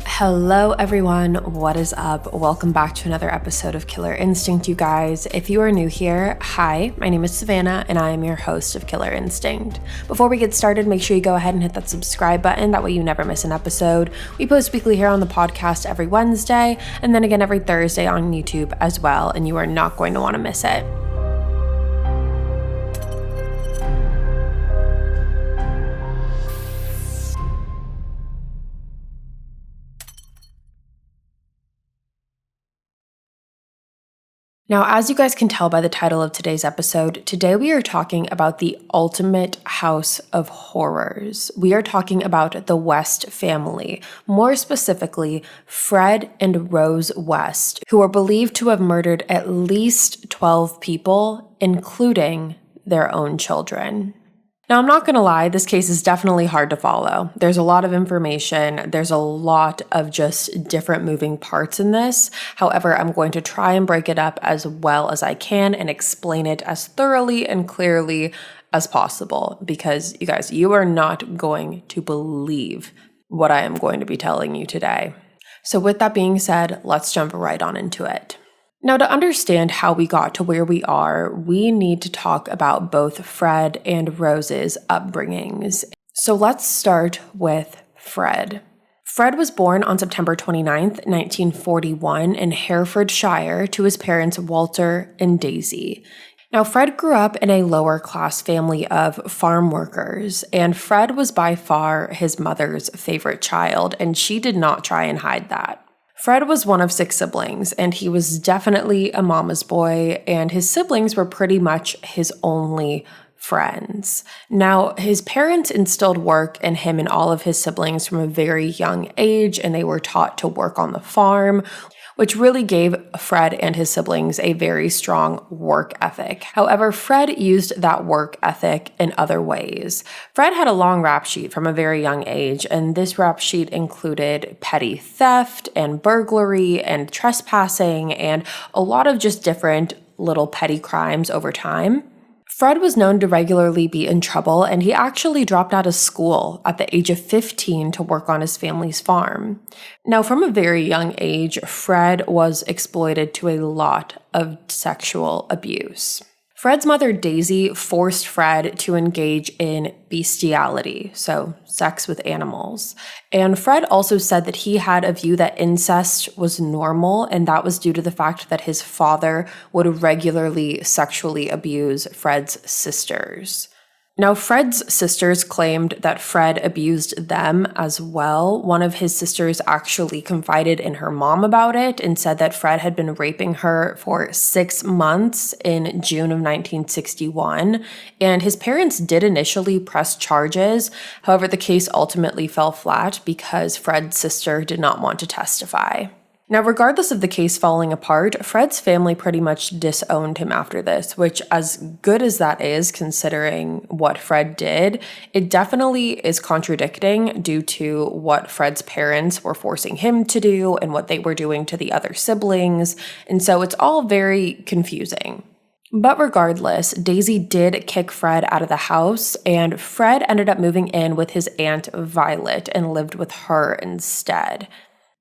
Hello everyone, what is up? Welcome back to another episode of Killer Instinct, you guys. If you are new here, hi, my name is Savannah and I am your host of Killer Instinct. Before we get started, make sure you go ahead and hit that subscribe button, that way you never miss an episode. We post weekly here on the podcast every Wednesday, and then again every Thursday on YouTube as well, and you are not going to want to miss it. Now, as you guys can tell by the title of today's episode, today we are talking about the ultimate house of horrors. We are talking about the West family, more specifically, Fred and Rose West, who are believed to have murdered at least 12 people, including their own children. Now, I'm not going to lie, this case is definitely hard to follow. There's a lot of information. There's a lot of just different moving parts in this. However, I'm going to try and break it up as well as I can and explain it as thoroughly and clearly as possible, because you guys, you are not going to believe what I am going to be telling you today. So with that being said, let's jump right on into it. Now, to understand how we got to where we are, we need to talk about both Fred and Rose's upbringings. So let's start with Fred. Fred was born on September 29th, 1941 in Herefordshire to his parents Walter and Daisy. Now, Fred grew up in a lower class family of farm workers, and Fred was by far his mother's favorite child, and she did not try and hide that. Fred was one of 6 siblings, and he was definitely a mama's boy, and his siblings were pretty much his only friends. Now, his parents instilled work in him and all of his siblings from a very young age, and they were taught to work on the farm, which really gave Fred and his siblings a very strong work ethic. However, Fred used that work ethic in other ways. Fred had a long rap sheet from a very young age, and this rap sheet included petty theft and burglary and trespassing and a lot of just different little petty crimes over time. Fred was known to regularly be in trouble, and he actually dropped out of school at the age of 15 to work on his family's farm. Now, from a very young age, Fred was exploited to a lot of sexual abuse. Fred's mother, Daisy, forced Fred to engage in bestiality, so sex with animals. And Fred also said that he had a view that incest was normal, and that was due to the fact that his father would regularly sexually abuse Fred's sisters. Now, Fred's sisters claimed that Fred abused them as well. One of his sisters actually confided in her mom about it and said that Fred had been raping her for 6 months in June of 1961. And his parents did initially press charges. However, the case ultimately fell flat because Fred's sister did not want to testify. Now, regardless of the case falling apart, Fred's family pretty much disowned him after this, which, as good as that is, considering what Fred did, it definitely is contradicting due to what Fred's parents were forcing him to do and what they were doing to the other siblings, and so it's all very confusing. But regardless, Daisy did kick Fred out of the house, and Fred ended up moving in with his aunt Violet and lived with her instead.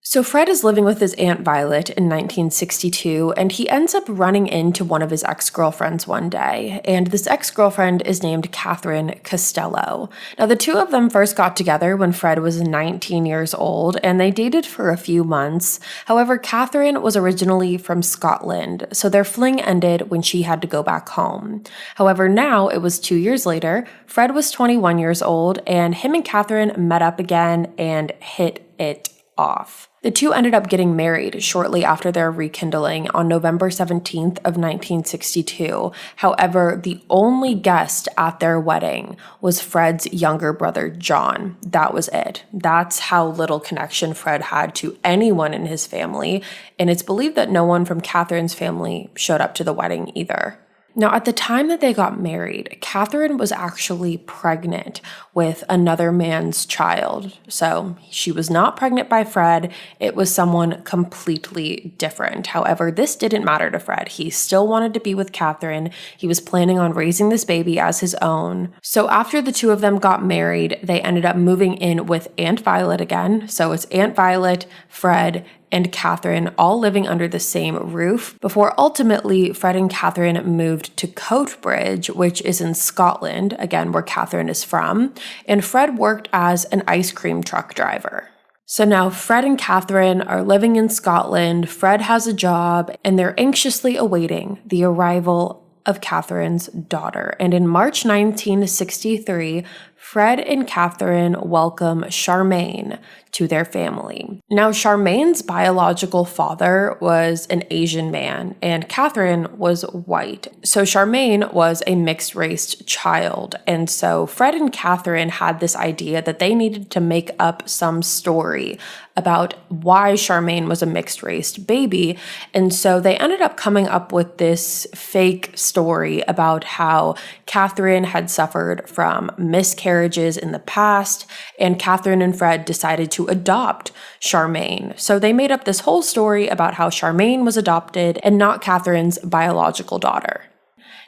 So Fred is living with his Aunt Violet in 1962, and he ends up running into one of his ex-girlfriends one day, and this ex-girlfriend is named Catherine Costello. Now, the two of them first got together when Fred was 19 years old, and they dated for a few months. However, Catherine was originally from Scotland, so their fling ended when she had to go back home. However, now, it was 2 years later, Fred was 21 years old, and him and Catherine met up again and hit it off. The two ended up getting married shortly after their rekindling on November 17th of 1962. However, the only guest at their wedding was Fred's younger brother, John. That was it. That's how little connection Fred had to anyone in his family, and it's believed that no one from Catherine's family showed up to the wedding either. Now, at the time that they got married, Catherine was actually pregnant with another man's child. So she was not pregnant by Fred. It was someone completely different. However, this didn't matter to Fred. He still wanted to be with Catherine. He was planning on raising this baby as his own. So after the two of them got married, they ended up moving in with Aunt Violet again. So it's Aunt Violet, Fred, and Catherine all living under the same roof before ultimately Fred and Catherine moved to Coatbridge, which is in Scotland, again, where Catherine is from, and Fred worked as an ice cream truck driver. So now Fred and Catherine are living in Scotland, Fred has a job, and they're anxiously awaiting the arrival of Catherine's daughter. And in March 1963, Fred and Catherine welcome Charmaine to their family. Now, Charmaine's biological father was an Asian man and Catherine was white. So Charmaine was a mixed-race child. And so Fred and Catherine had this idea that they needed to make up some story about why Charmaine was a mixed-race baby. And so they ended up coming up with this fake story about how Catherine had suffered from miscarriages in the past, and Catherine and Fred decided to adopt Charmaine. So they made up this whole story about how Charmaine was adopted and not Catherine's biological daughter.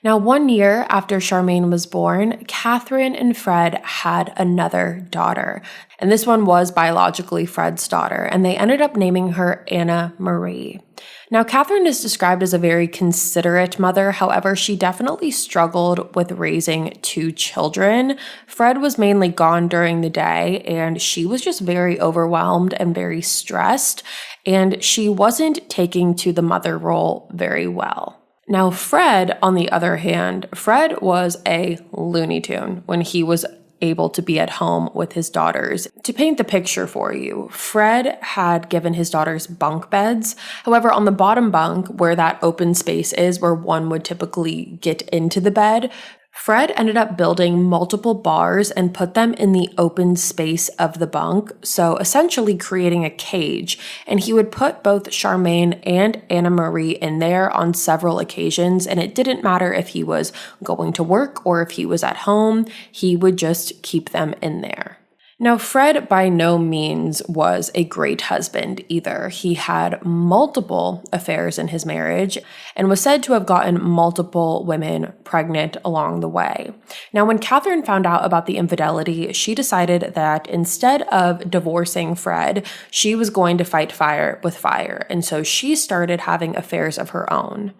Now, 1 year after Charmaine was born, Catherine and Fred had another daughter. And this one was biologically Fred's daughter, and they ended up naming her Anna Marie. Now, Catherine is described as a very considerate mother. However, she definitely struggled with raising two children. Fred was mainly gone during the day, and she was just very overwhelmed and very stressed, and she wasn't taking to the mother role very well. Now, Fred, on the other hand, Fred was a Looney Tune when he was able to be at home with his daughters. To paint the picture for you, Fred had given his daughters bunk beds. However, on the bottom bunk, where that open space is where one would typically get into the bed, Fred ended up building multiple bars and put them in the open space of the bunk, so essentially creating a cage. And he would put both Charmaine and Anna Marie in there on several occasions, and it didn't matter if he was going to work or if he was at home, he would just keep them in there. Now, Fred by no means was a great husband either. He had multiple affairs in his marriage and was said to have gotten multiple women pregnant along the way. Now, when Catherine found out about the infidelity, she decided that instead of divorcing Fred, she was going to fight fire with fire. And so she started having affairs of her own.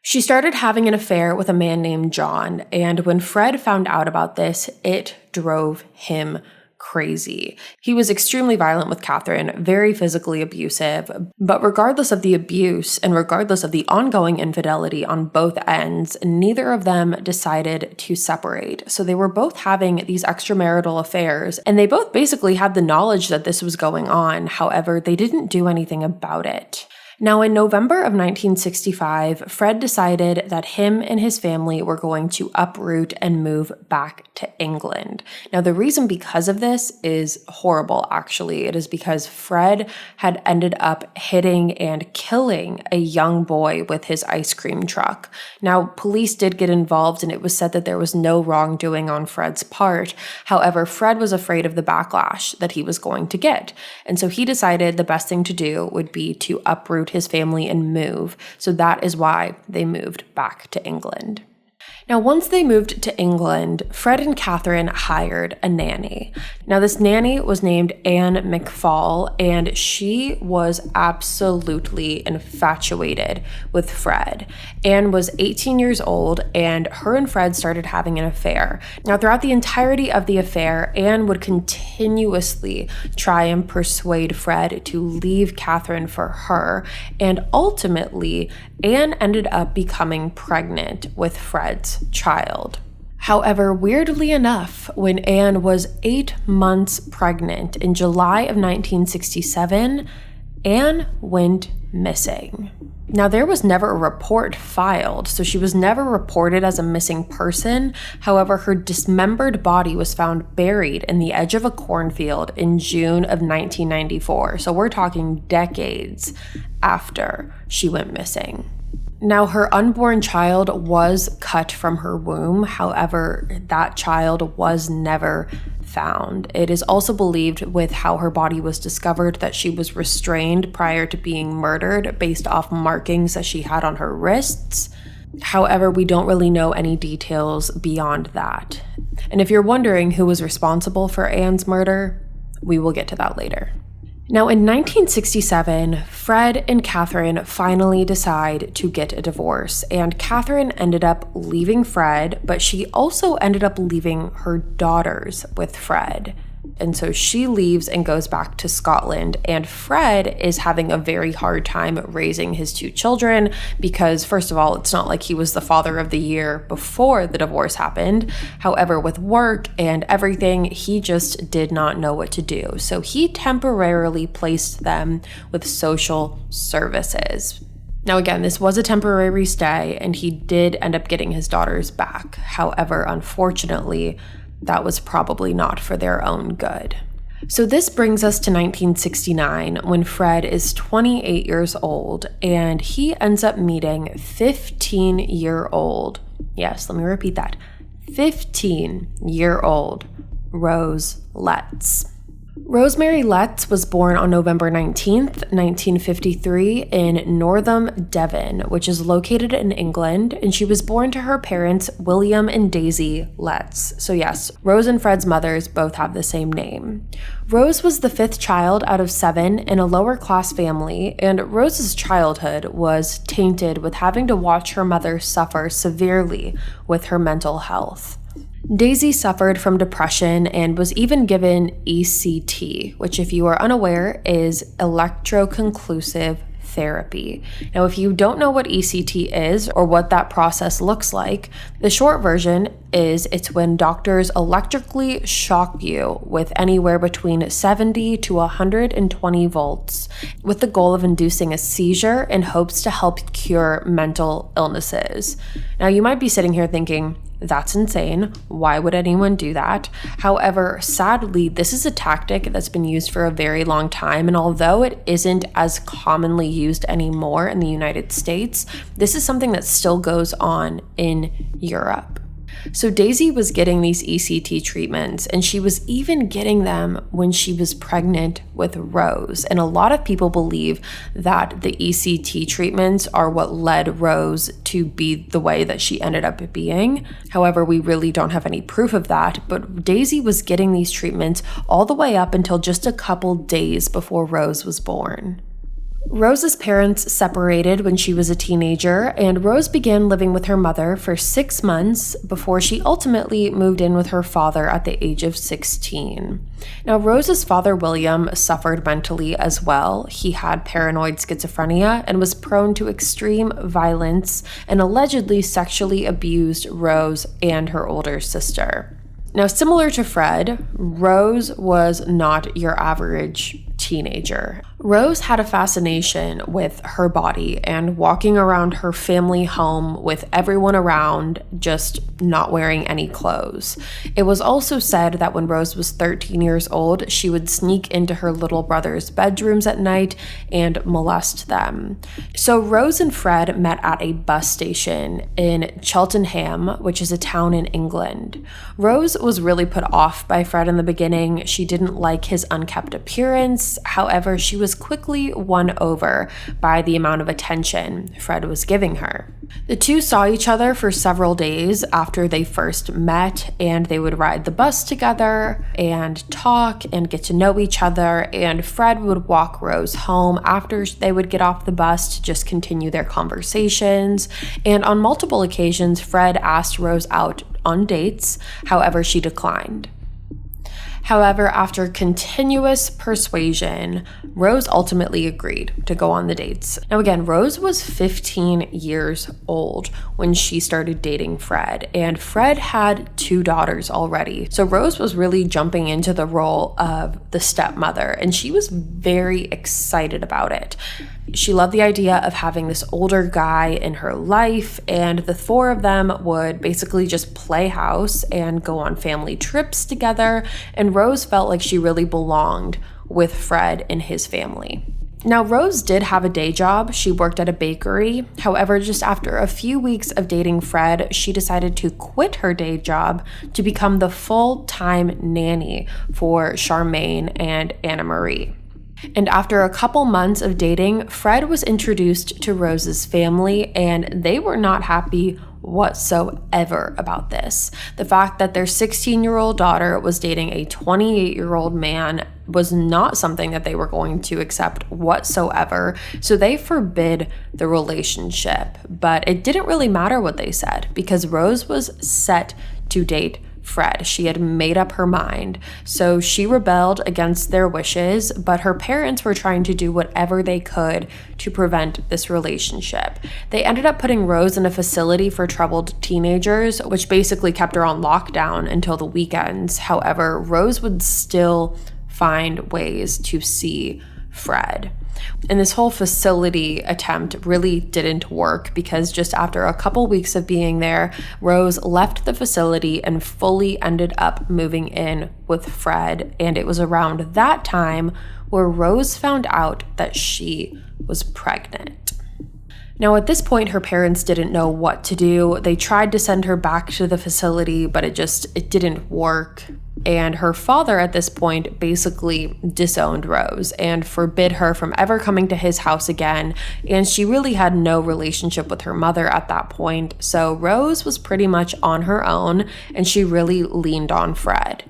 She started having an affair with a man named John, and when Fred found out about this, it drove him crazy. He was extremely violent with Catherine, very physically abusive, but regardless of the abuse and regardless of the ongoing infidelity on both ends, neither of them decided to separate. So they were both having these extramarital affairs, and they both basically had the knowledge that this was going on. However, they didn't do anything about it. Now, in November of 1965, Fred decided that him and his family were going to uproot and move back to England. Now, the reason because of this is horrible, actually. It is because Fred had ended up hitting and killing a young boy with his ice cream truck. Now, police did get involved, and it was said that there was no wrongdoing on Fred's part. However, Fred was afraid of the backlash that he was going to get. And so he decided the best thing to do would be to uproot his family and move. So that is why they moved back to England. Now, once they moved to England, Fred and Catherine hired a nanny. Now, this nanny was named Anne Mcfaul, and she was absolutely infatuated with Fred. Anne was 18 years old, and her and Fred started having an affair. Now, throughout the entirety of the affair, Anne would continuously try and persuade Fred to leave Catherine for her, and ultimately, Anne ended up becoming pregnant with Fred's child. However, weirdly enough, when Anne was 8 months pregnant in July of 1967, Anne went missing. Now, there was never a report filed, so she was never reported as a missing person. However, her dismembered body was found buried in the edge of a cornfield in June of 1994. So we're talking decades after she went missing. Now, her unborn child was cut from her womb. However, that child was never found. It is also believed, with how her body was discovered, that she was restrained prior to being murdered based off markings that she had on her wrists. However, we don't really know any details beyond that. And if you're wondering who was responsible for Anne's murder, we will get to that later. Now, in 1967, Fred and Catherine finally decide to get a divorce, and Catherine ended up leaving Fred, but she also ended up leaving her daughters with Fred. And so she leaves and goes back to Scotland, and Fred is having a very hard time raising his two children because, first of all, it's not like he was the father of the year before the divorce happened. However, with work and everything, he just did not know what to do. So he temporarily placed them with social services. Now, again, this was a temporary stay, and he did end up getting his daughters back. However, unfortunately, that was probably not for their own good. So this brings us to 1969, when Fred is 28 years old, and he ends up meeting 15-year-old, yes, let me repeat that, 15-year-old Rose Letts. Rosemary Letts was born on November 19th, 1953 in Northam, Devon, which is located in England, and she was born to her parents, William and Daisy Letts. So yes, Rose and Fred's mothers both have the same name. Rose was the fifth child out of 7 in a lower-class family, and Rose's childhood was tainted with having to watch her mother suffer severely with her mental health. Daisy suffered from depression and was even given ECT, which, if you are unaware, is electroconvulsive therapy. Now, if you don't know what ECT is or what that process looks like, the short version is it's when doctors electrically shock you with anywhere between 70 to 120 volts with the goal of inducing a seizure in hopes to help cure mental illnesses. Now, you might be sitting here thinking, that's insane. Why would anyone do that? However, sadly, this is a tactic that's been used for a very long time, and although it isn't as commonly used anymore in the United States, this is something that still goes on in Europe. So Daisy was getting these ECT treatments, and she was even getting them when she was pregnant with Rose. And a lot of people believe that the ECT treatments are what led Rose to be the way that she ended up being. However, we really don't have any proof of that, but Daisy was getting these treatments all the way up until just a couple days before Rose was born. Rose's parents separated when she was a teenager, and Rose began living with her mother for 6 months before she ultimately moved in with her father at the age of 16. Now, Rose's father, William, suffered mentally as well. He had paranoid schizophrenia and was prone to extreme violence and allegedly sexually abused Rose and her older sister. Now, similar to Fred, Rose was not your average teenager. Rose had a fascination with her body and walking around her family home with everyone around just not wearing any clothes. It was also said that when Rose was 13 years old, she would sneak into her little brother's bedrooms at night and molest them. So Rose and Fred met at a bus station in Cheltenham, which is a town in England. Rose was really put off by Fred in the beginning. She didn't like his unkempt appearance. However, she was quickly won over by the amount of attention Fred was giving her. The two saw each other for several days after they first met, and they would ride the bus together and talk and get to know each other, and Fred would walk Rose home after they would get off the bus to just continue their conversations. And on multiple occasions, Fred asked Rose out on dates, however, she declined. However, after continuous persuasion, Rose ultimately agreed to go on the dates. Now again, Rose was 15 years old when she started dating Fred, and Fred had 2 daughters already. So Rose was really jumping into the role of the stepmother, and she was very excited about it. She loved the idea of having this older guy in her life, and the 4 of them would basically just play house and go on family trips together, and Rose felt like she really belonged with Fred and his family. Now, Rose did have a day job. She worked at a bakery. However, just after a few weeks of dating Fred, she decided to quit her day job to become the full-time nanny for Charmaine and Anna Marie. And after a couple months of dating, Fred was introduced to Rose's family, and they were not happy whatsoever about this. The fact that their 16-year-old daughter was dating a 28-year-old man was not something that they were going to accept whatsoever, so they forbid the relationship. But it didn't really matter what they said, because Rose was set to date Fred. She had made up her mind. So she rebelled against their wishes, but her parents were trying to do whatever they could to prevent this relationship. They ended up putting Rose in a facility for troubled teenagers, which basically kept her on lockdown until the weekends. However, Rose would still find ways to see Fred. And this whole facility attempt really didn't work, because just after a couple weeks of being there, Rose left the facility and fully ended up moving in with Fred. And it was around that time where Rose found out that she was pregnant. Now, at this point, her parents didn't know what to do. They tried to send her back to the facility, but it didn't work. And her father at this point basically disowned Rose and forbid her from ever coming to his house again. And she really had no relationship with her mother at that point. So Rose was pretty much on her own, and she really leaned on Fred.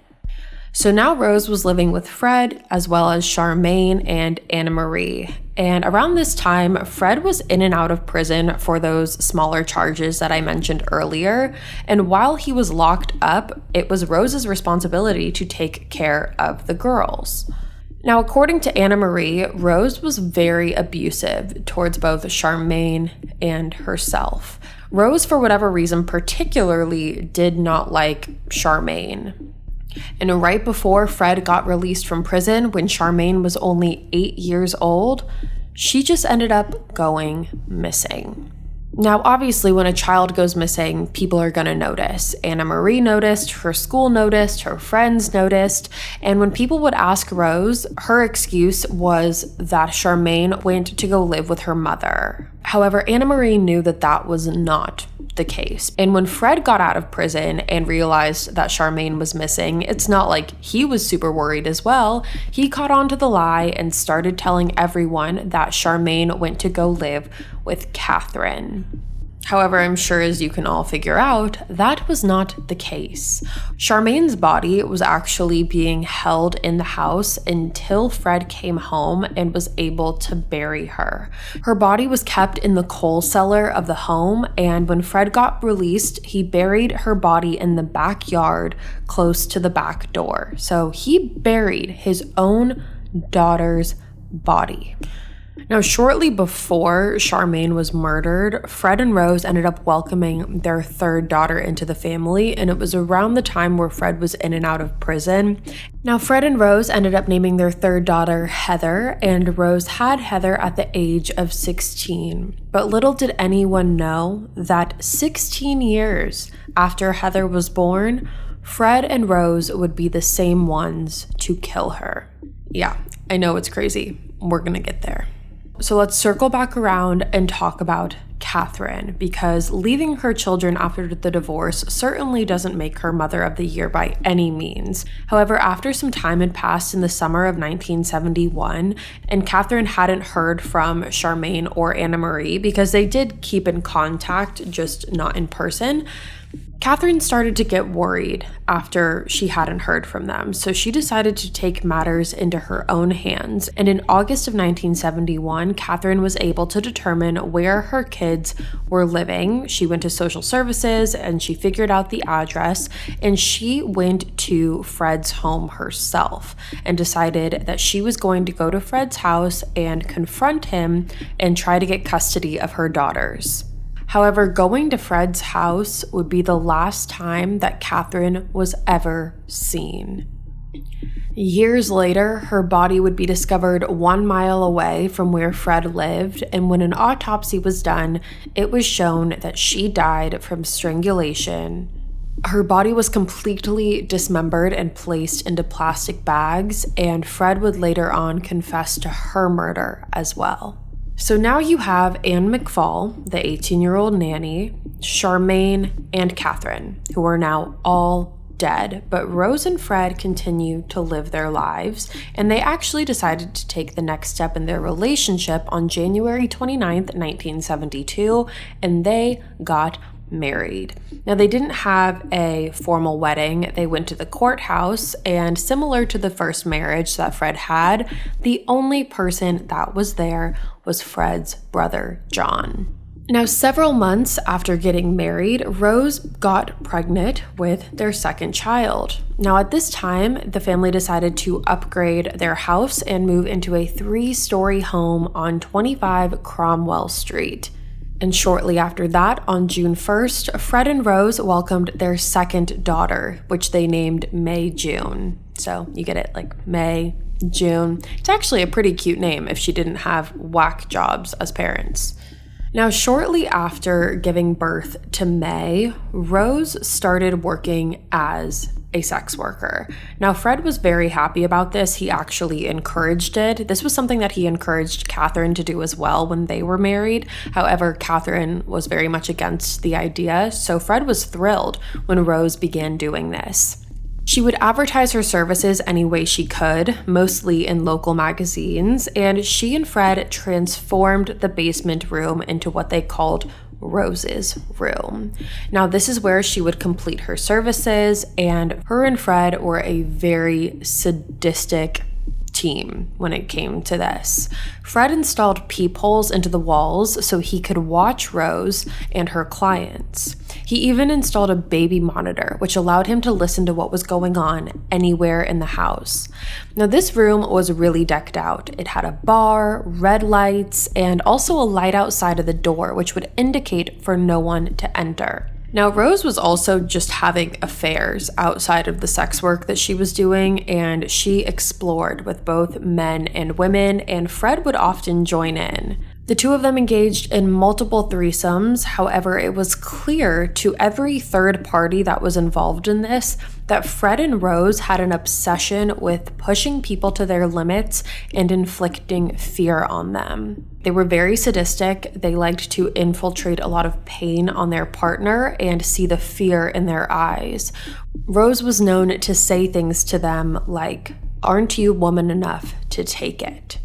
So now Rose was living with Fred, as well as Charmaine and Anna Marie. And around this time, Fred was in and out of prison for those smaller charges that I mentioned earlier. And while he was locked up, it was Rose's responsibility to take care of the girls. Now, according to Anna Marie, Rose was very abusive towards both Charmaine and herself. Rose, for whatever reason, particularly did not like Charmaine. And right before Fred got released from prison, when Charmaine was only 8 years old, she just ended up going missing. Now, obviously, when a child goes missing, people are going to notice. Anna Marie noticed, her school noticed, her friends noticed, and when people would ask Rose, her excuse was that Charmaine went to go live with her mother. However, Anna Marie knew that that was not the case. And when Fred got out of prison and realized that Charmaine was missing, it's not like he was super worried as well. He caught on to the lie and started telling everyone that Charmaine went to go live with Catherine. However, I'm sure, as you can all figure out, that was not the case. Charmaine's body was actually being held in the house until Fred came home and was able to bury her. Her body was kept in the coal cellar of the home, and when Fred got released, he buried her body in the backyard close to the back door. So he buried his own daughter's body. Now, shortly before Charmaine was murdered, Fred and Rose ended up welcoming their third daughter into the family, and it was around the time where Fred was in and out of prison. Now, Fred and Rose ended up naming their third daughter Heather, and Rose had Heather at the age of 16. But little did anyone know that 16 years after Heather was born, Fred and Rose would be the same ones to kill her. Yeah, I know it's crazy. We're gonna get there. So let's circle back around and talk about Catherine, because leaving her children after the divorce certainly doesn't make her mother of the year by any means. However, after some time had passed in the summer of 1971, and Catherine hadn't heard from Charmaine or Anna Marie, because they did keep in contact, just not in person, Catherine started to get worried after she hadn't heard from them, so she decided to take matters into her own hands. And in August of 1971, Catherine was able to determine where her kids were living. She went to social services and she figured out the address, and she went to Fred's home herself and decided that she was going to go to Fred's house and confront him and try to get custody of her daughters. However, going to Fred's house would be the last time that Catherine was ever seen. Years later, her body would be discovered 1 mile away from where Fred lived, and when an autopsy was done, it was shown that she died from strangulation Her body was completely dismembered and placed into plastic bags, and Fred would later on confess to her murder as well. So now you have Anne Mcfaul, the 18-year-old nanny, Charmaine, and Catherine, who are now all dead, but Rose and Fred continue to live their lives, and they actually decided to take the next step in their relationship on January 29th, 1972, and they got married. Now, they didn't have a formal wedding. They went to the courthouse, and similar to the first marriage that Fred had, the only person that was there was Fred's brother, John. Now, several months after getting married, Rose got pregnant with their second child. Now, at this time, the family decided to upgrade their house and move into a 3-story home on 25 Cromwell Street. And shortly after that, on June 1st, Fred and Rose welcomed their second daughter, which they named May June. So you get it, like May, June. It's actually a pretty cute name if she didn't have whack jobs as parents. Now, shortly after giving birth to May, Rose started working as a sex worker. Now, Fred was very happy about this. He actually encouraged it. This was something that he encouraged Catherine to do as well when they were married. However, Catherine was very much against the idea, so Fred was thrilled when Rose began doing this. She would advertise her services any way she could, mostly in local magazines, and she and Fred transformed the basement room into what they called Rose's room. Now, this is where she would complete her services, and her and Fred were a very sadistic team when it came to this. Fred installed peepholes into the walls so he could watch Rose and her clients. He even installed a baby monitor, which allowed him to listen to what was going on anywhere in the house. Now, this room was really decked out. It had a bar, red lights, and also a light outside of the door, which would indicate for no one to enter. Now, Rose was also just having affairs outside of the sex work that she was doing, and she explored with both men and women, and Fred would often join in. The two of them engaged in multiple threesomes. However, it was clear to every third party that was involved in this that Fred and Rose had an obsession with pushing people to their limits and inflicting fear on them. They were very sadistic. They liked to infiltrate a lot of pain on their partner and see the fear in their eyes. Rose was known to say things to them like, "Aren't you woman enough to take it?"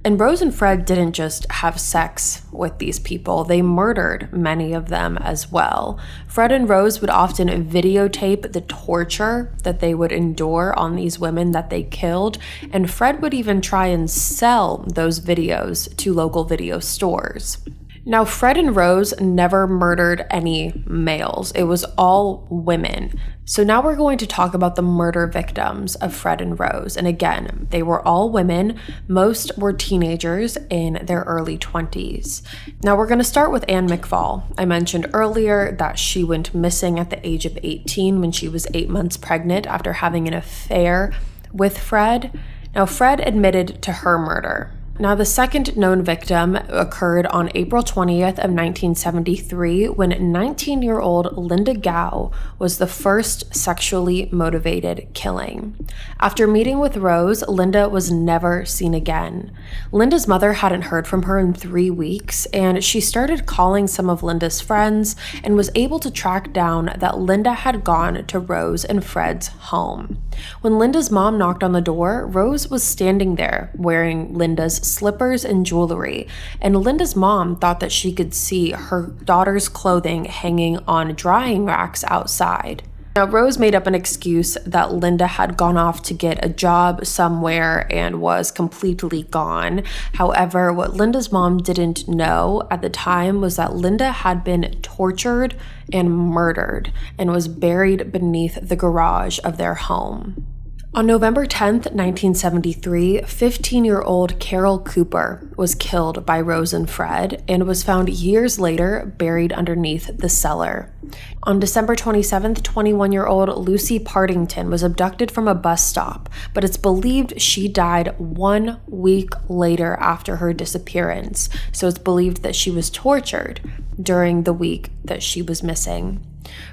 And Rose and Fred didn't just have sex with these people, they murdered many of them as well. Fred and Rose would often videotape the torture that they would endure on these women that they killed, and Fred would even try and sell those videos to local video stores. Now, Fred and Rose never murdered any males. It was all women. So now we're going to talk about the murder victims of Fred and Rose. And again, they were all women. Most were teenagers in their early 20s. Now we're going to start with Anne Mcfaul. I mentioned earlier that she went missing at the age of 18 when she was 8 months pregnant after having an affair with Fred. Now, Fred admitted to her murder. Now, the second known victim occurred on April 20th of 1973 when 19-year-old Linda Gow was the first sexually motivated killing. After meeting with Rose, Linda was never seen again. Linda's mother hadn't heard from her in 3 weeks, and she started calling some of Linda's friends and was able to track down that Linda had gone to Rose and Fred's home. When Linda's mom knocked on the door, Rose was standing there wearing Linda's slippers and jewelry, and Linda's mom thought that she could see her daughter's clothing hanging on drying racks outside. Now, Rose made up an excuse that Linda had gone off to get a job somewhere and was completely gone. However, what Linda's mom didn't know at the time was that Linda had been tortured and murdered and was buried beneath the garage of their home. On November 10th, 1973, 15-year-old Carol Cooper was killed by Rose and Fred and was found years later buried underneath the cellar. On December 27th, 21-year-old Lucy Partington was abducted from a bus stop, but it's believed she died 1 week later after her disappearance, so it's believed that she was tortured during the week that she was missing.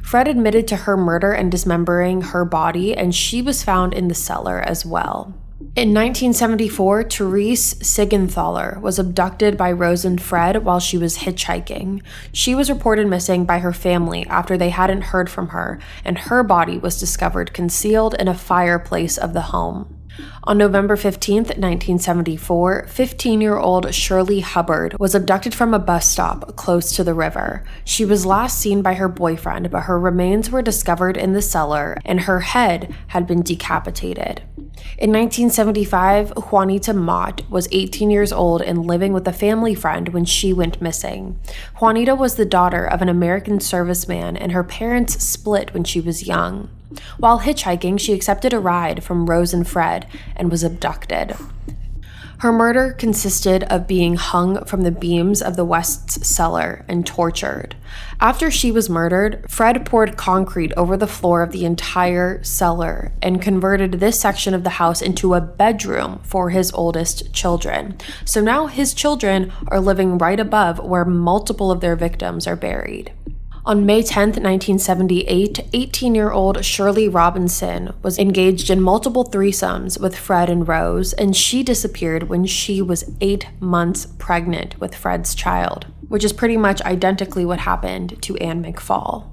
Fred admitted to her murder and dismembering her body, and she was found in the cellar as well. In 1974, Therese Siegenthaler was abducted by Rose and Fred while she was hitchhiking. She was reported missing by her family after they hadn't heard from her, and her body was discovered concealed in a fireplace of the home. On November 15, 1974, 15-year-old Shirley Hubbard was abducted from a bus stop close to the river. She was last seen by her boyfriend, but her remains were discovered in the cellar, and her head had been decapitated. In 1975, Juanita Mott was 18 years old and living with a family friend when she went missing. Juanita was the daughter of an American serviceman, and her parents split when she was young. While hitchhiking, she accepted a ride from Rose and Fred and was abducted. Her murder consisted of being hung from the beams of the West's cellar and tortured. After she was murdered, Fred poured concrete over the floor of the entire cellar and converted this section of the house into a bedroom for his oldest children. So now his children are living right above where multiple of their victims are buried. On May 10, 1978, 18-year-old Shirley Robinson was engaged in multiple threesomes with Fred and Rose, and she disappeared when she was 8 months pregnant with Fred's child, which is pretty much identically what happened to Anne Mcfaul.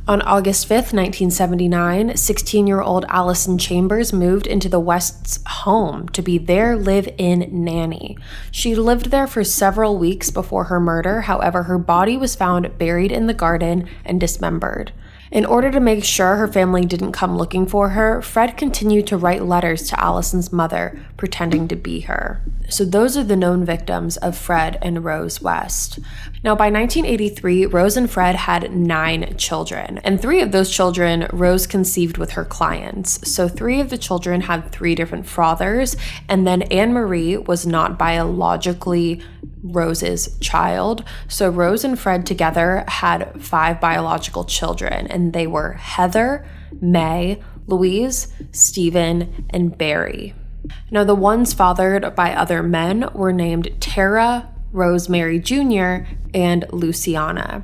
On August 5, 1979, 16-year-old Allison Chambers moved into the West's home to be their live-in nanny. She lived there for several weeks before her murder. However, her body was found buried in the garden and dismembered. In order to make sure her family didn't come looking for her, Fred continued to write letters to Allison's mother, pretending to be her. So those are the known victims of Fred and Rose West. Now, by 1983, Rose and Fred had 9 children, and 3 of those children Rose conceived with her clients. So 3 of the children had 3 different fathers, and then Anne Marie was not biologically Rose's child. So Rose and Fred together had 5 biological children, and they were Heather, May, Louise, Stephen, and Barry. Now, the ones fathered by other men were named Tara, Rosemary Jr., and Luciana.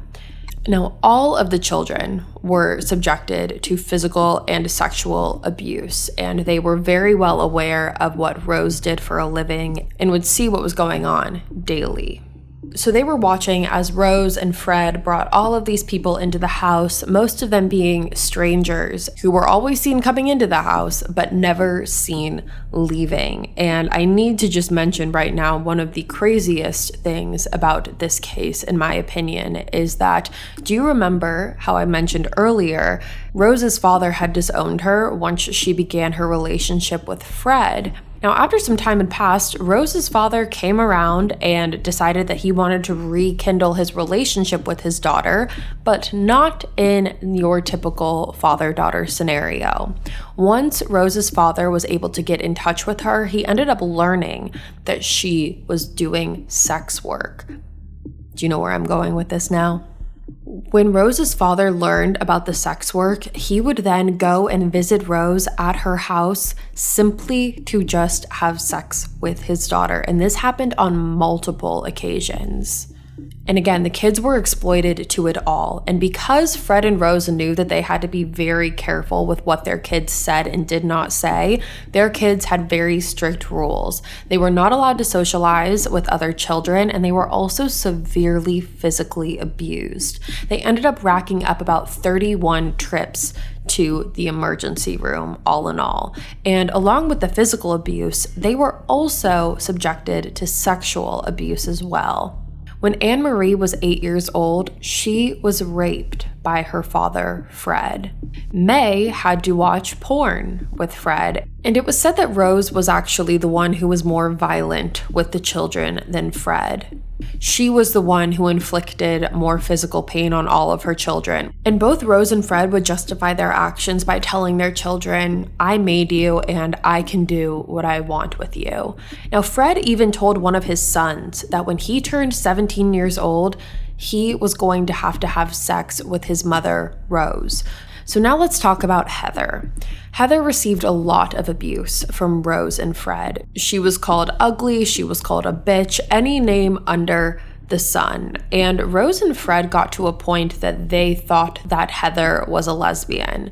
Now, all of the children were subjected to physical and sexual abuse, and they were very well aware of what Rose did for a living and would see what was going on daily. So they were watching as Rose and Fred brought all of these people into the house, most of them being strangers who were always seen coming into the house, but never seen leaving. And I need to just mention right now, one of the craziest things about this case, in my opinion, is that, do you remember how I mentioned earlier, Rose's father had disowned her once she began her relationship with Fred? Now, after some time had passed, Rose's father came around and decided that he wanted to rekindle his relationship with his daughter, but not in your typical father-daughter scenario. Once Rose's father was able to get in touch with her, he ended up learning that she was doing sex work. Do you know where I'm going with this now? When Rose's father learned about the sex work, he would then go and visit Rose at her house simply to just have sex with his daughter. And this happened on multiple occasions. And again, the kids were exploited to it all. And because Fred and Rose knew that they had to be very careful with what their kids said and did not say, their kids had very strict rules. They were not allowed to socialize with other children, and they were also severely physically abused. They ended up racking up about 31 trips to the emergency room, all in all. And along with the physical abuse, they were also subjected to sexual abuse as well. When Anne Marie was 8 years old, she was raped by her father, Fred. May had to watch porn with Fred, and it was said that Rose was actually the one who was more violent with the children than Fred. She was the one who inflicted more physical pain on all of her children. And both Rose and Fred would justify their actions by telling their children, "I made you and I can do what I want with you." Now, Fred even told one of his sons that when he turned 17 years old, he was going to have sex with his mother, Rose. So now let's talk about Heather. Heather received a lot of abuse from Rose and Fred. She was called ugly, she was called a bitch, any name under the son. And Rose and Fred got to a point that they thought that Heather was a lesbian.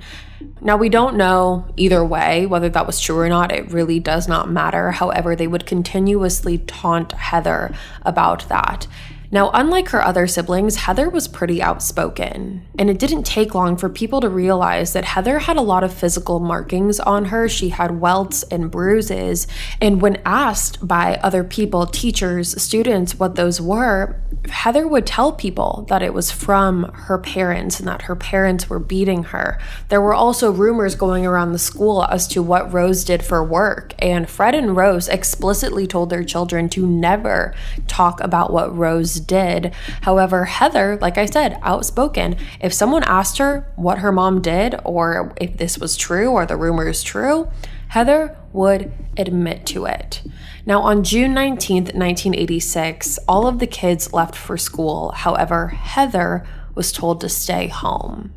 Now, we don't know either way whether that was true or not. It really does not matter. However, they would continuously taunt Heather about that. Now, unlike her other siblings, Heather was pretty outspoken, and it didn't take long for people to realize that Heather had a lot of physical markings on her. She had welts and bruises, and when asked by other people, teachers, students, what those were, Heather would tell people that it was from her parents and that her parents were beating her. There were also rumors going around the school as to what Rose did for work, and Fred and Rose explicitly told their children to never talk about what Rose did. However, Heather, like I said, outspoken. If someone asked her what her mom did or if this was true or the rumor is true, Heather would admit to it. Now, on June 19th, 1986, all of the kids left for school. However, Heather was told to stay home.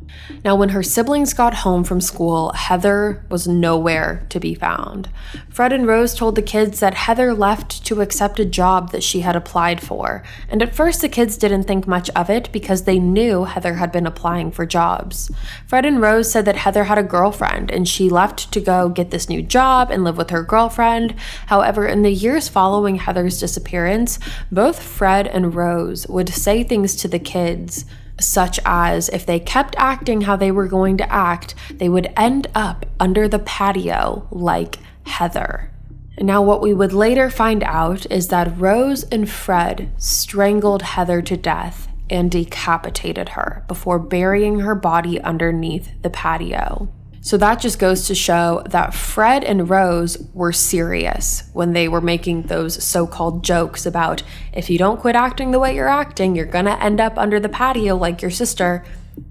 Now, when her siblings got home from school, Heather was nowhere to be found. Fred and Rose told the kids that Heather left to accept a job that she had applied for. And at first, the kids didn't think much of it because they knew Heather had been applying for jobs. Fred and Rose said that Heather had a girlfriend and she left to go get this new job and live with her girlfriend. However, in the years following Heather's disappearance, both Fred and Rose would say things to the kids, such as if they kept acting how they were going to act, they would end up under the patio like Heather. Now, what we would later find out is that Rose and Fred strangled Heather to death and decapitated her before burying her body underneath the patio. So that just goes to show that Fred and Rose were serious when they were making those so-called jokes about if you don't quit acting the way you're acting, you're gonna end up under the patio like your sister.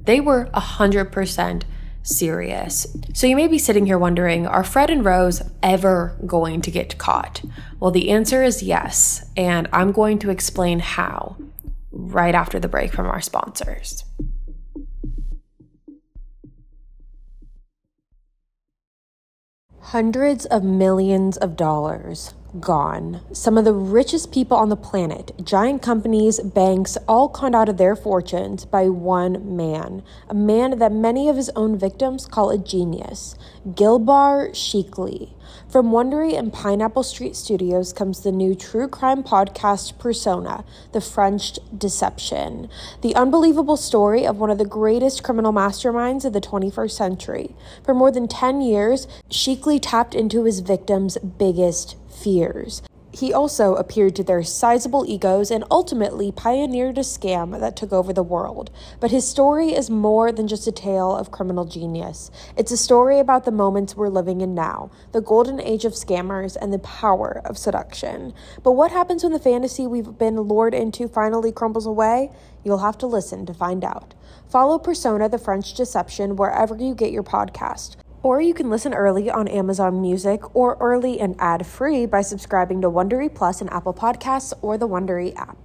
They were 100% serious. So you may be sitting here wondering, are Fred and Rose ever going to get caught? Well, the answer is yes, and I'm going to explain how right after the break from our sponsors. Hundreds of millions of dollars gone. Some of the richest people on the planet, giant companies, banks, all conned out of their fortunes by one man. A man that many of his own victims call a genius. Gilbar Shikely. From Wondery and Pineapple Street Studios comes the new true crime podcast Persona, The French Deception. The unbelievable story of one of the greatest criminal masterminds of the 21st century. For more than 10 years, Shikely tapped into his victims' biggest fears. He also appeared to their sizable egos and ultimately pioneered a scam that took over the world. But his story is more than just a tale of criminal genius. It's a story about the moments we're living in now, the golden age of scammers and the power of seduction. But what happens when the fantasy we've been lured into finally crumbles away? You'll have to listen to find out. Follow Persona, The French Deception wherever you get your podcast. Or you can listen early on Amazon Music or early and ad-free by subscribing to Wondery Plus and Apple Podcasts or the Wondery app.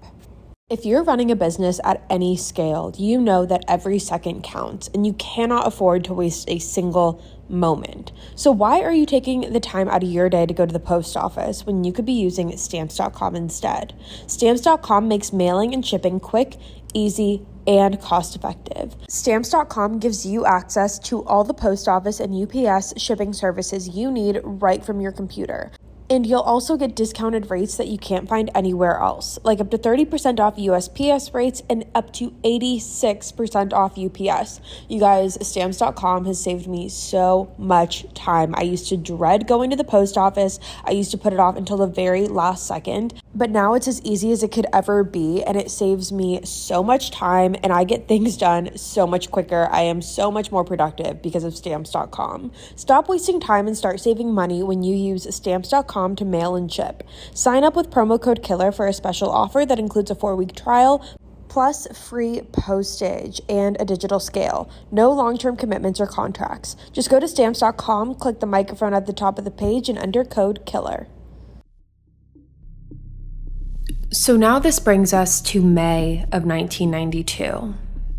If you're running a business at any scale, you know that every second counts and you cannot afford to waste a single moment. So why are you taking the time out of your day to go to the post office when you could be using Stamps.com instead? Stamps.com makes mailing and shipping quick, easy, and cost-effective. Stamps.com gives you access to all the post office and UPS shipping services you need right from your computer. And you'll also get discounted rates that you can't find anywhere else, like up to 30% off USPS rates and up to 86% off UPS. You guys, Stamps.com has saved me so much time. I used to dread going to the post office. I used to put it off until the very last second, but now it's as easy as it could ever be, and it saves me so much time, and I get things done so much quicker. I am so much more productive because of Stamps.com. Stop wasting time and start saving money when you use Stamps.com to mail and ship. Sign up with promo code KILLER for a special offer that includes a 4-week trial, plus free postage and a digital scale. No long-term commitments or contracts. Just go to Stamps.com, click the microphone at the top of the page, and enter code KILLER. So now this brings us to May of 1992.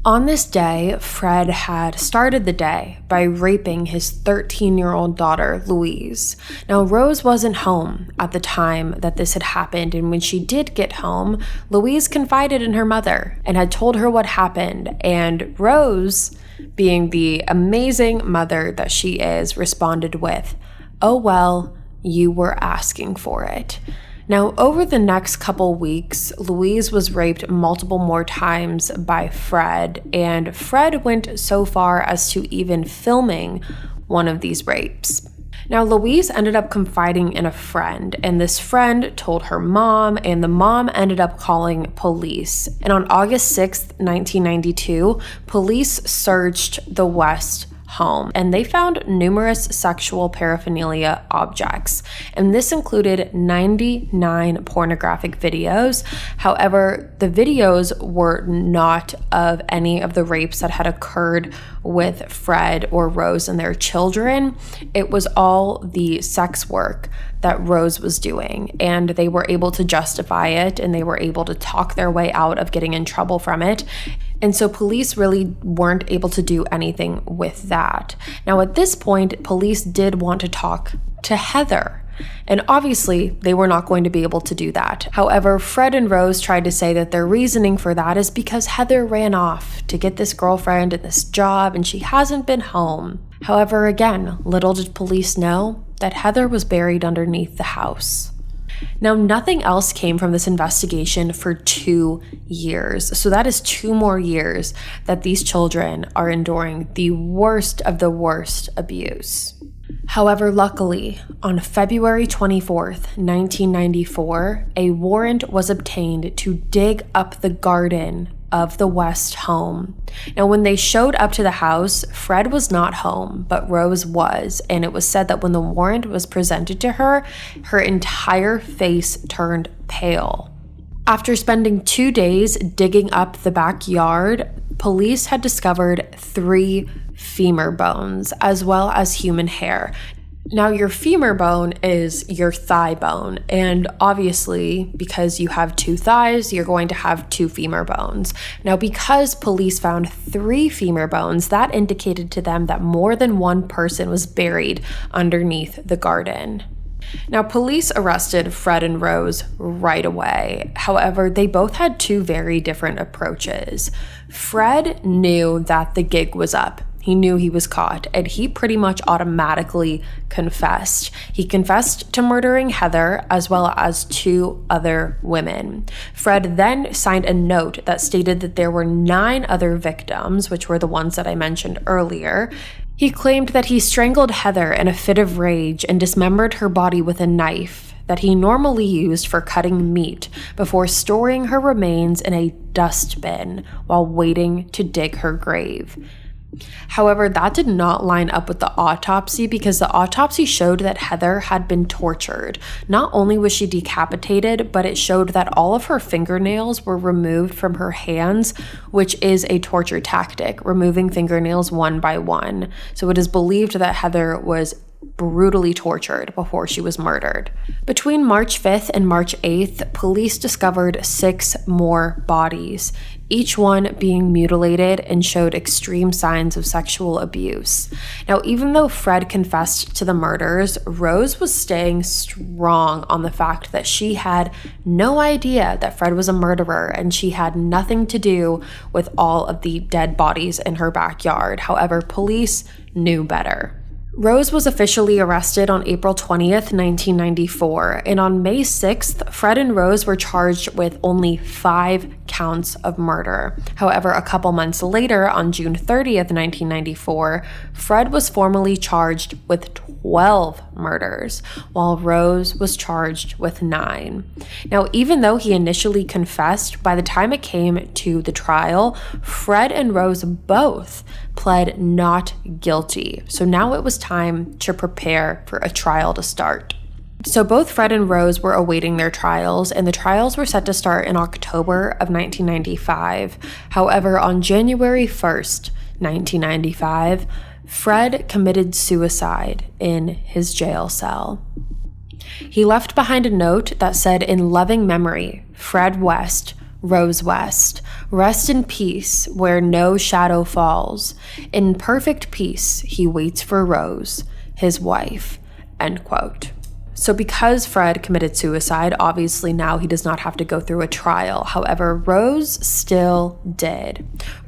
On this day, Fred had started the day by raping his 13-year-old daughter, Louise. Now, Rose wasn't home at the time that this had happened, and when she did get home, Louise confided in her mother and had told her what happened, and Rose, being the amazing mother that she is, responded with, "Oh well, you were asking for it." Now, over the next couple weeks, Louise was raped multiple more times by Fred, and Fred went so far as to even filming one of these rapes. Now, Louise ended up confiding in a friend, and this friend told her mom, and the mom ended up calling police. And on August 6th, 1992, police searched the West home, and they found numerous sexual paraphernalia objects, and this included 99 pornographic videos. However, the videos were not of any of the rapes that had occurred with Fred or Rose and their children. It was all the sex work that Rose was doing, and they were able to justify it, and they were able to talk their way out of getting in trouble from it. And so police really weren't able to do anything with that. Now, at this point, police did want to talk to Heather, and obviously they were not going to be able to do that. However, Fred and Rose tried to say that their reasoning for that is because Heather ran off to get this girlfriend and this job, and she hasn't been home. However, again, little did police know that Heather was buried underneath the house. Now, nothing else came from this investigation for 2 years. So that is 2 more years that these children are enduring the worst of the worst abuse. However, luckily, on February 24th, 1994, a warrant was obtained to dig up the garden of the West home. Now, when they showed up to the house, Fred was not home, but Rose was, and it was said that when the warrant was presented to her, her entire face turned pale. After spending 2 days digging up the backyard, police had discovered 3 femur bones, as well as human hair. Now, your femur bone is your thigh bone, and obviously, because you have 2 thighs, you're going to have 2 femur bones. Now, because police found 3 femur bones, that indicated to them that more than one person was buried underneath the garden. Now, police arrested Fred and Rose right away. However, they both had 2 very different approaches. Fred knew that the gig was up. He knew he was caught, and he pretty much automatically confessed. He confessed to murdering Heather as well as 2 other women. Fred then signed a note that stated that there were 9 other victims, which were the ones that I mentioned earlier. He claimed that he strangled Heather in a fit of rage and dismembered her body with a knife that he normally used for cutting meat before storing her remains in a dustbin while waiting to dig her grave. However, that did not line up with the autopsy, because the autopsy showed that Heather had been tortured. Not only was she decapitated, but it showed that all of her fingernails were removed from her hands, which is a torture tactic, removing fingernails one by one. So it is believed that Heather was brutally tortured before she was murdered. Between March 5th and March 8th, police discovered 6 more bodies, each one being mutilated and showed extreme signs of sexual abuse. Now, even though Fred confessed to the murders, Rose was staying strong on the fact that she had no idea that Fred was a murderer, and she had nothing to do with all of the dead bodies in her backyard. However, police knew better. Rose was officially arrested on April 20th, 1994, and on May 6th, Fred and Rose were charged with only 5 counts of murder. However, a couple months later, on June 30th, 1994, Fred was formally charged with 12 murders, while Rose was charged with 9. Now, even though he initially confessed, by the time it came to the trial, Fred and Rose both pled not guilty. So now it was time to prepare for a trial to start. So both Fred and Rose were awaiting their trials, and the trials were set to start in October of 1995. However, on January 1st, 1995, Fred committed suicide in his jail cell. He left behind a note that said, "In loving memory, Fred West, Rose West. Rest in peace, where no shadow falls. In perfect peace, he waits for Rose, his wife." End quote. So because Fred committed suicide, obviously now he does not have to go through a trial. However, Rose still did.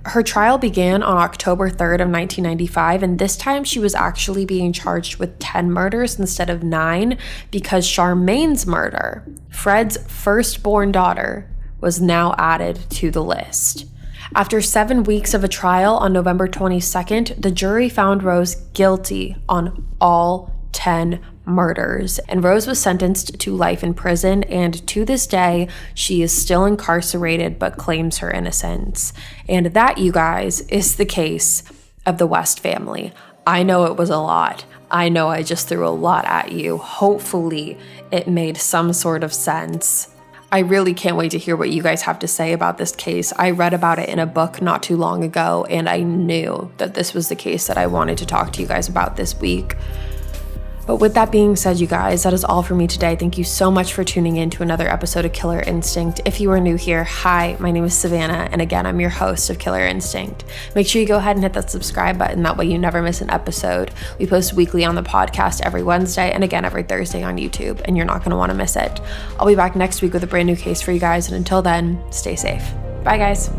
Her trial began on October 3rd of 1995, and this time she was actually being charged with 10 murders instead of 9 because Charmaine's murder, Fred's firstborn daughter, was now added to the list. After 7 weeks of a trial on November 22nd, the jury found Rose guilty on all 10 murders, and Rose was sentenced to life in prison, and to this day, she is still incarcerated but claims her innocence. And that, you guys, is the case of the West family. I know it was a lot. I know I just threw a lot at you. Hopefully, it made some sort of sense. I really can't wait to hear what you guys have to say about this case. I read about it in a book not too long ago, and I knew that this was the case that I wanted to talk to you guys about this week. But with that being said, you guys, that is all for me today. Thank you so much for tuning in to another episode of Killer Instinct. If you are new here, hi, my name is Savannah, and again, I'm your host of Killer Instinct. Make sure you go ahead and hit that subscribe button. That way you never miss an episode. We post weekly on the podcast every Wednesday and again every Thursday on YouTube, and you're not going to want to miss it. I'll be back next week with a brand new case for you guys, and until then, stay safe. Bye, guys.